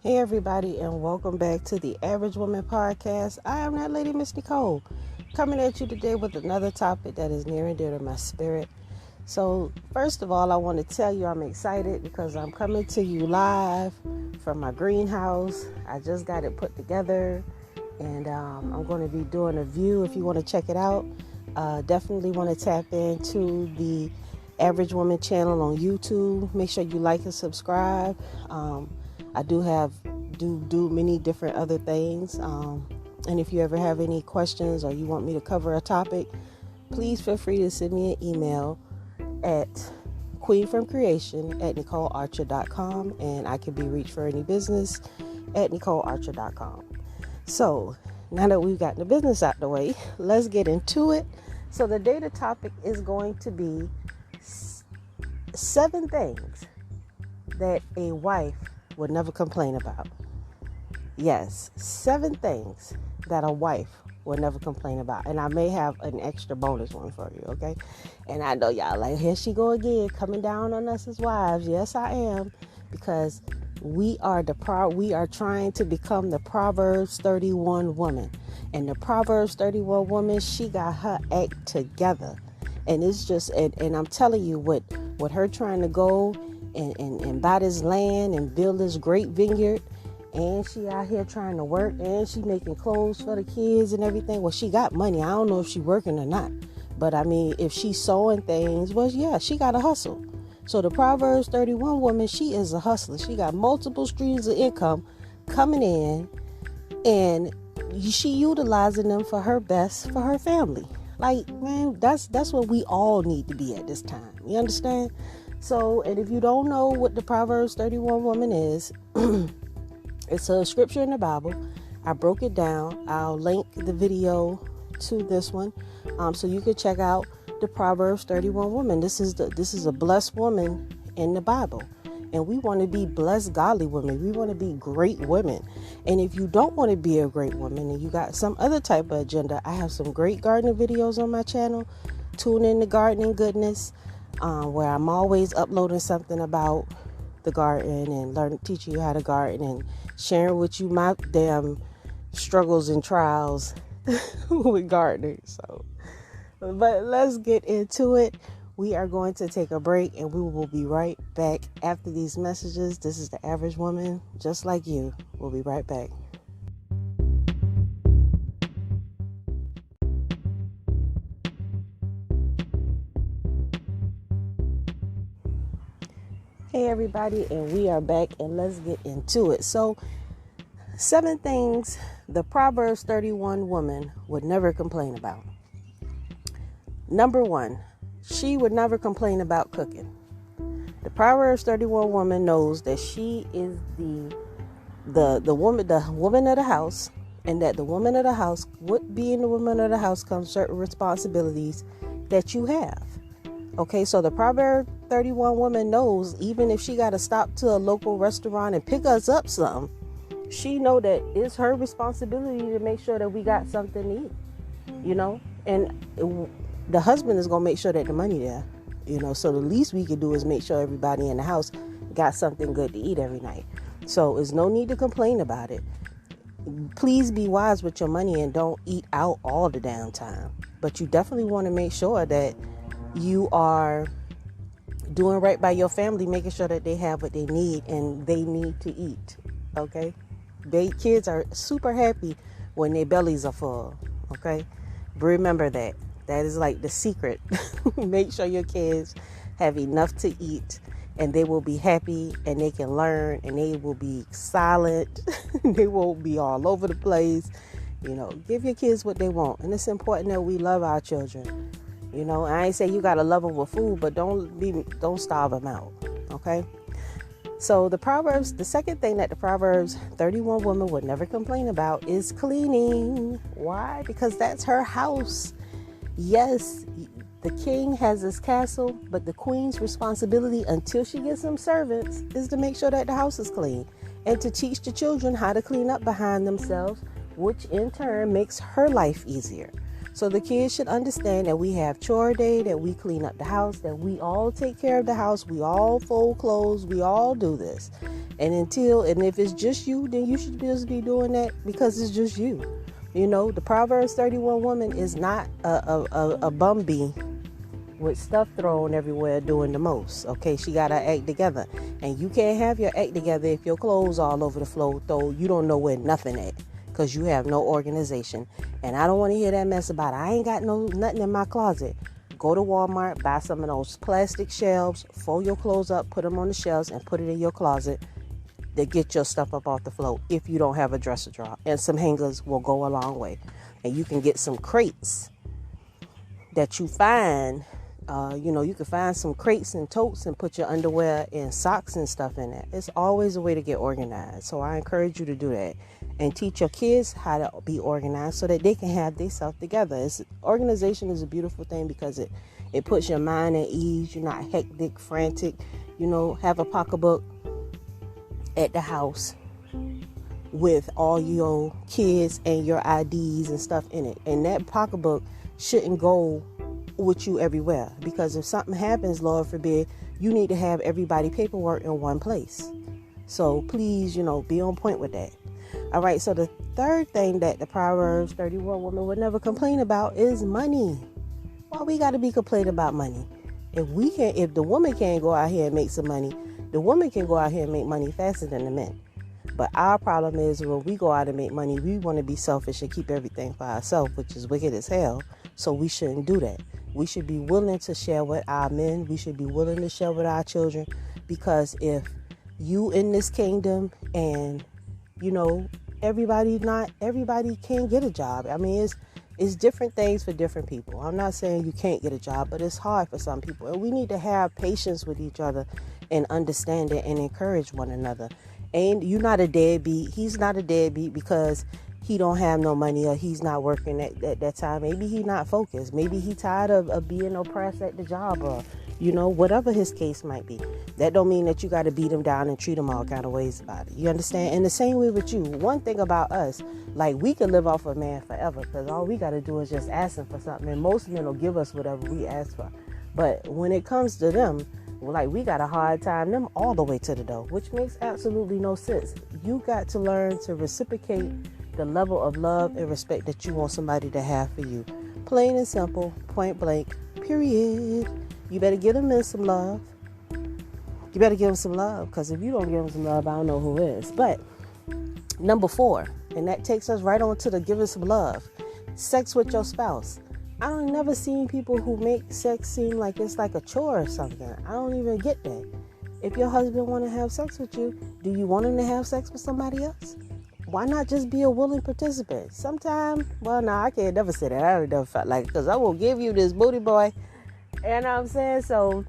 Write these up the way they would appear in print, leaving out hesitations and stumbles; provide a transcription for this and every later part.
Hey everybody, and welcome back to the Average Woman Podcast. I am that lady, Miss Nicole, coming at you today with another topic that is near and dear to my spirit. So first of all, I want to tell you I'm excited because I'm coming to you live from my greenhouse. I just got it put together, and I'm going to be doing a view. If you want to check it out, definitely want to tap into the Average Woman channel on YouTube. Make sure you like and subscribe. I do many different other things. And if you ever have any questions or you want me to cover a topic, please feel free to send me an email at queenfromcreation@nicolearcher.com, and I can be reached for any business at nicolearcher.com. So now that we've gotten the business out the way, let's get into it. So the data topic is going to be 7 things that a wife would never complain about. Yes, 7 things that a wife would never complain about. And I may have an extra bonus one for you, okay? And I know y'all like, here she go again, coming down on us as wives. Yes, I am, because we are trying to become the Proverbs 31 woman. And the Proverbs 31 woman, she got her act together. And it's just, and I'm telling you, with her trying to go and buy this land and build this great vineyard, and she out here trying to work, and she making clothes for the kids and everything. Well, she got money. I don't know if she working or not, but I mean, if she's sewing things, well, yeah, she got to hustle. So the Proverbs 31 woman, she is a hustler. She got multiple streams of income coming in, and she utilizing them for her best, for her family. Like, man, that's what we all need to be at this time. You understand? So, and if you don't know what the Proverbs 31 woman is, it's a scripture in the Bible. I broke it down. I'll link the video to this one, so you can check out the Proverbs 31 woman. This is a blessed woman in the Bible, and we want to be blessed, godly women. We want to be great women. And if you don't want to be a great woman and you got some other type of agenda, I have some great gardening videos on my channel. Tune in to Gardening Goodness, where I'm always uploading something about the garden and teaching you how to garden and sharing with you my damn struggles and trials with gardening. So, but let's get into it. We are going to take a break, and we will be right back after these messages. This is the Average Woman, just like you. We'll be right back. Hey everybody, and we are back, and let's get into it. So, 7 things the Proverbs 31 woman would never complain about. Number 1, she would never complain about cooking. The Proverbs 31 woman knows that she is the woman of the house, and that the woman of the house, with being the woman of the house, comes certain responsibilities that you have. Okay, so the Proverbs 31 woman knows, even if she got to stop to a local restaurant and pick us up something, she know that it's her responsibility to make sure that we got something to eat, and the husband is going to make sure that the money there, so the least we could do is make sure everybody in the house got something good to eat every night. So there's no need to complain about it. Please be wise with your money and don't eat out all the damn time. But you definitely want to make sure that you are doing right by your family, making sure that they have what they need and they need to eat. Okay? Kids are super happy when their bellies are full. Okay? Remember that. That is like the secret. Make sure your kids have enough to eat, and they will be happy, and they can learn, and they will be silent. They won't be all over the place. Give your kids what they want. And it's important that we love our children. I ain't say you gotta love them with food, but don't starve them out. Okay? So the second thing that the Proverbs 31 woman would never complain about is cleaning. Why? Because that's her house. Yes, the king has his castle, but the queen's responsibility, until she gets some servants, is to make sure that the house is clean and to teach the children how to clean up behind themselves, which in turn makes her life easier. So the kids should understand that we have chore day, that we clean up the house, that we all take care of the house, we all fold clothes, we all do this. And if it's just you, then you should just be doing that because it's just you. The Proverbs 31 woman is not a bum bee with stuff thrown everywhere doing the most. Okay, she got her act together. And you can't have your act together if your clothes all over the floor, though you don't know where nothing at, because you have no organization. And I don't want to hear that mess about it. I ain't got nothing in my closet. Go to Walmart, buy some of those plastic shelves, fold your clothes up, put them on the shelves, and put it in your closet to get your stuff up off the floor if you don't have a dresser drawer. And some hangers will go a long way. And you can get some crates that you find. You can find some crates and totes and put your underwear and socks and stuff in there. It's always a way to get organized. So I encourage you to do that and teach your kids how to be organized so that they can have themselves together. Organization is a beautiful thing because it puts your mind at ease. You're not hectic, frantic. Have a pocketbook at the house with all your kids and your IDs and stuff in it. And that pocketbook shouldn't go with you everywhere, because if something happens, Lord forbid, you need to have everybody paperwork in one place. So please, be on point with that. All right, so the third thing that the Proverbs 31 woman would never complain about is money. Why we got to be complaining about money? If the woman can't go out here and make some money, the woman can go out here and make money faster than the men. But our problem is when we go out and make money, we want to be selfish and keep everything for ourselves, which is wicked as hell. So we shouldn't do that. We should be willing to share with our men. We should be willing to share with our children, because if you in this kingdom and, everybody can't get a job. I mean, it's different things for different people. I'm not saying you can't get a job, but it's hard for some people. And we need to have patience with each other and understand it and encourage one another. And you're not a deadbeat. He's not a deadbeat because he don't have no money or he's not working at that time. Maybe he not focused. Maybe he tired of being oppressed at the job, or whatever his case might be. That don't mean that you got to beat him down and treat him all kind of ways about it. You understand? And the same way with you. One thing about us, like, we can live off a man forever because all we got to do is just ask him for something, and most men will give us whatever we ask for. But when it comes to them, like, we got a hard time them all the way to the door, which makes absolutely no sense. You got to learn to reciprocate the level of love and respect that you want somebody to have for you. Plain and simple, point blank, period. You better give them some love. You better give them some love, because if you don't give them some love, I don't know who is. But number 4, and that takes us right on to the giving some love. Sex with your spouse. I don't never seen people who make sex seem like it's like a chore or something. I don't even get that. If your husband want to have sex with you, do you want him to have sex with somebody else? Why not just be a willing participant? Sometimes, I can't never say that. I never felt like, because I will give you this booty boy. And I'm saying, so,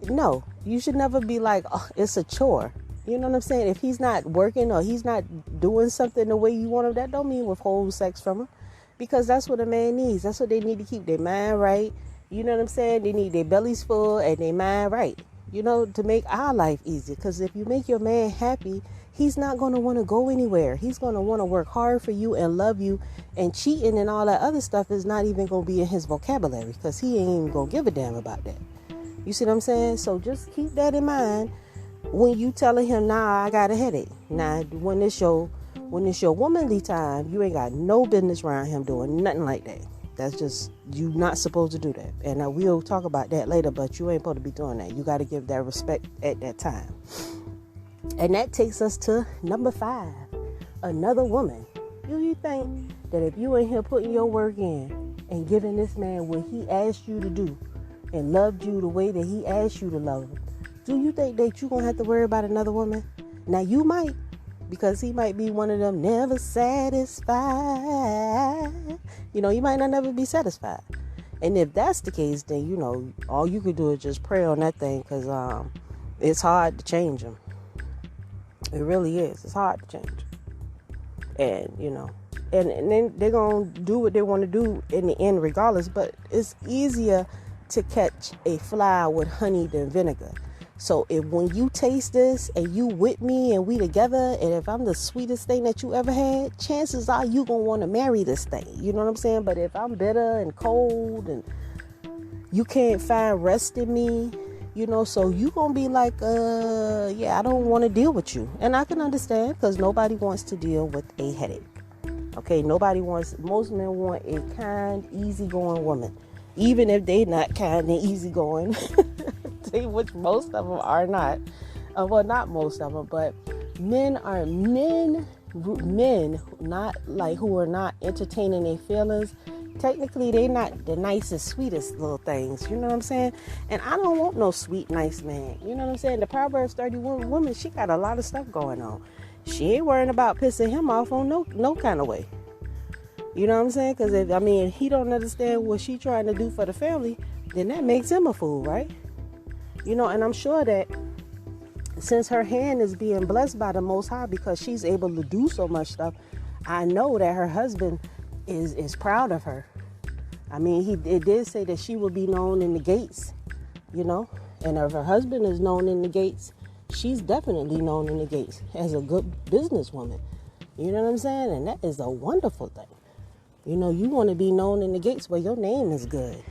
no, you should never be like, oh, it's a chore. You know what I'm saying? If he's not working or he's not doing something the way you want him, that don't mean withhold sex from him. Because that's what a man needs. That's what they need to keep their mind right. You know what I'm saying? They need their bellies full and their mind right. To make our life easy. Because if you make your man happy, he's not going to want to go anywhere. He's going to want to work hard for you and love you. And cheating and all that other stuff is not even going to be in his vocabulary, because he ain't even going to give a damn about that. You see what I'm saying? So just keep that in mind when you telling him, nah, I got a headache. Now, when it's your womanly time, you ain't got no business around him doing nothing like that. That's just, you not supposed to do that. And we'll talk about that later, but you ain't supposed to be doing that. You got to give that respect at that time. And that takes us to number 5, another woman. Do you think that if you in here putting your work in and giving this man what he asked you to do and loved you the way that he asked you to love him, do you think that you're going to have to worry about another woman? Now, you might, because he might be one of them never satisfied. You might not never be satisfied. And if that's the case, then, all you could do is just pray on that thing, because it's hard to change him. It really is. It's hard to change. And, and then they're going to do what they want to do in the end regardless. But it's easier to catch a fly with honey than vinegar. So when you taste this and you with me and we together, and if I'm the sweetest thing that you ever had, chances are you going to want to marry this thing. You know what I'm saying? But if I'm bitter and cold and you can't find rest in me, So you gonna be like, yeah, I don't want to deal with you. And I can understand, because nobody wants to deal with a headache. Okay, most men want a kind, easygoing woman. Even if they not kind and easygoing, which most of them are not. Well, not most of them, but men not like who are not entertaining their feelings. Technically, they not the nicest, sweetest little things. You know what I'm saying? And I don't want no sweet, nice man. You know what I'm saying? The Proverbs 31 woman, she got a lot of stuff going on. She ain't worrying about pissing him off on no kind of way. You know what I'm saying? Because if he don't understand what she trying to do for the family, then that makes him a fool, right? And I'm sure that since her hand is being blessed by the Most High because she's able to do so much stuff, I know that her husband is proud of her. It did say that she will be known in the gates, and if her husband is known in the gates, she's definitely known in the gates as a good businesswoman. You know what I'm saying? And that is a wonderful thing. You want to be known in the gates where your name is good.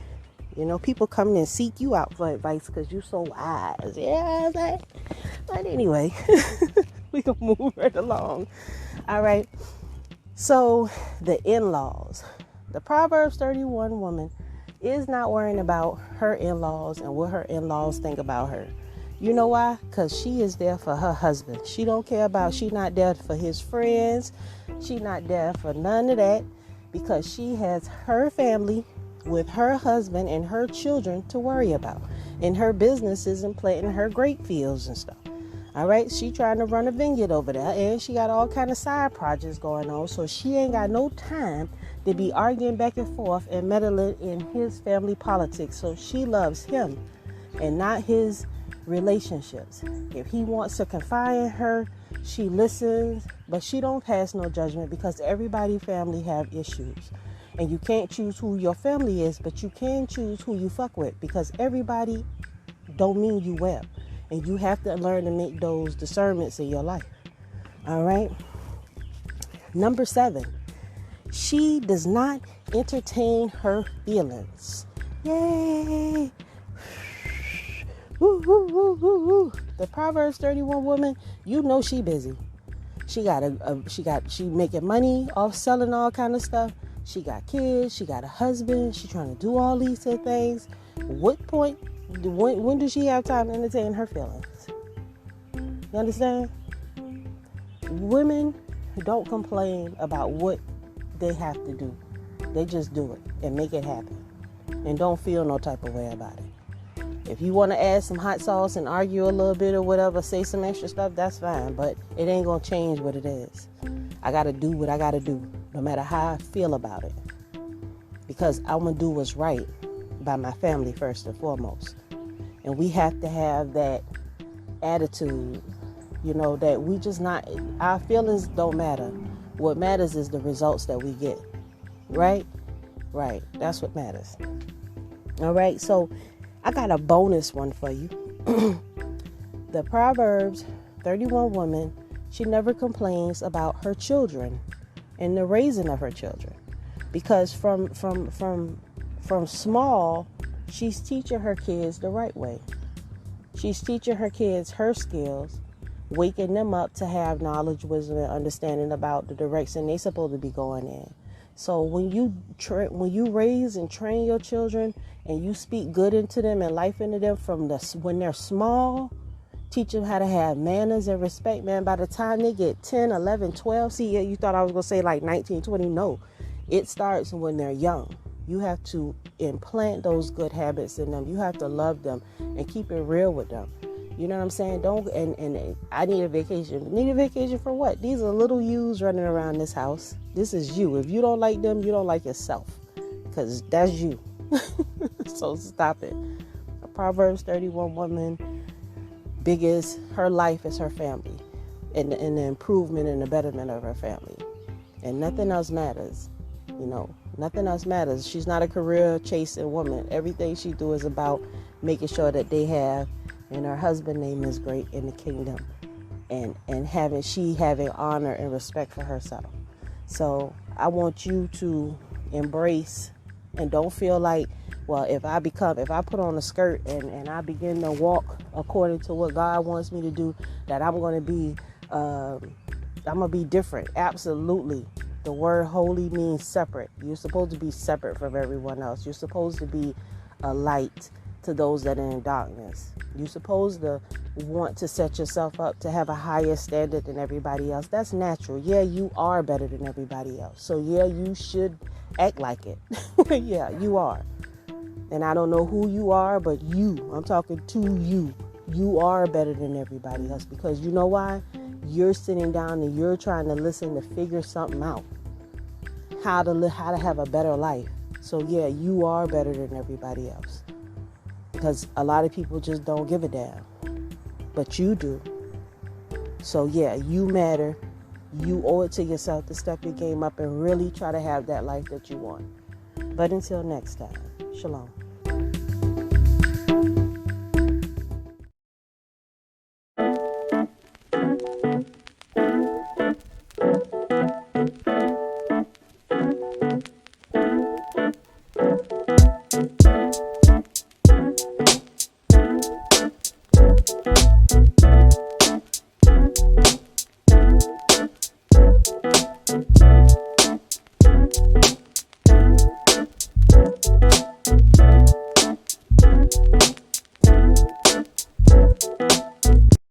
People come and seek you out for advice because you're so wise. Yeah, but anyway, we can move right along. All right. So the in-laws. The Proverbs 31 woman is not worrying about her in-laws and what her in-laws think about her. You know why? Because she is there for her husband. She don't care about, she not there for his friends. She not there for none of that, because she has her family with her husband and her children to worry about, and her businesses and planting her grape fields and stuff. All right, she trying to run a vineyard over there, and she got all kind of side projects going on, so she ain't got no time to be arguing back and forth and meddling in his family politics. So she loves him and not his relationships. If he wants to confide in her, she listens, but she don't pass no judgment, because everybody family have issues. And you can't choose who your family is, but you can choose who you fuck with, because everybody don't mean you well. And you have to learn to make those discernments in your life. All right. Number 7, she does not entertain her feelings. Yay. Woo, woo, woo, woo, woo. The Proverbs 31 woman, she busy. She making money off selling all kind of stuff. She got kids. She got a husband. She trying to do all these things. What point? When does she have time to entertain her feelings? You understand? Women don't complain about what they have to do. They just do it and make it happen, and don't feel no type of way about it. If you want to add some hot sauce and argue a little bit or whatever, say some extra stuff, that's fine, but it ain't gonna change what it is. I gotta do what I gotta do, no matter how I feel about it, because I'm gonna do what's right by my family first and foremost. And we have to have that attitude, that we just not, our feelings don't matter. What matters is the results that we get. Right? Right. That's what matters. All right. So I got a bonus one for you. The Proverbs 31 woman, she never complains about her children and the raising of her children, because from small, she's teaching her kids the right way. She's teaching her kids her skills, waking them up to have knowledge, wisdom, and understanding about the direction they're supposed to be going in. So when you raise and train your children and you speak good into them and life into them when they're small, teach them how to have manners and respect, man. By the time they get 10, 11, 12, see, you thought I was going to say like 19, 20. No, it starts when they're young. You have to implant those good habits in them. You have to love them and keep it real with them. You know what I'm saying? And I need a vacation. Need a vacation for what? These are little yous running around this house. This is you. If you don't like them, you don't like yourself, because that's you. So stop it. A Proverbs 31 woman, her life is her family, and the improvement and the betterment of her family. And nothing else matters. Nothing else matters. She's not a career chasing woman. Everything she do is about making sure that they have, and her husband's name is great in the kingdom, and having honor and respect for herself. So I want you to embrace And don't feel like, well, if I put on a skirt and I begin to walk according to what God wants me to do, that I'm going to be different. Absolutely. The word holy means separate. You're supposed to be separate from everyone else. You're supposed to be a light to those that are in darkness. You're supposed to want to set yourself up to have a higher standard than everybody else. That's natural. Yeah, you are better than everybody else. So yeah, you should act like it. Yeah, you are. And I don't know who you are, but I'm talking to you. You are better than everybody else, because you know why? You're sitting down and you're trying to listen to figure something out. How to have a better life. So yeah, you are better than everybody else. Because a lot of people just don't give a damn. But you do. So yeah, you matter. You owe it to yourself to step your game up and really try to have that life that you want. But until next time, shalom.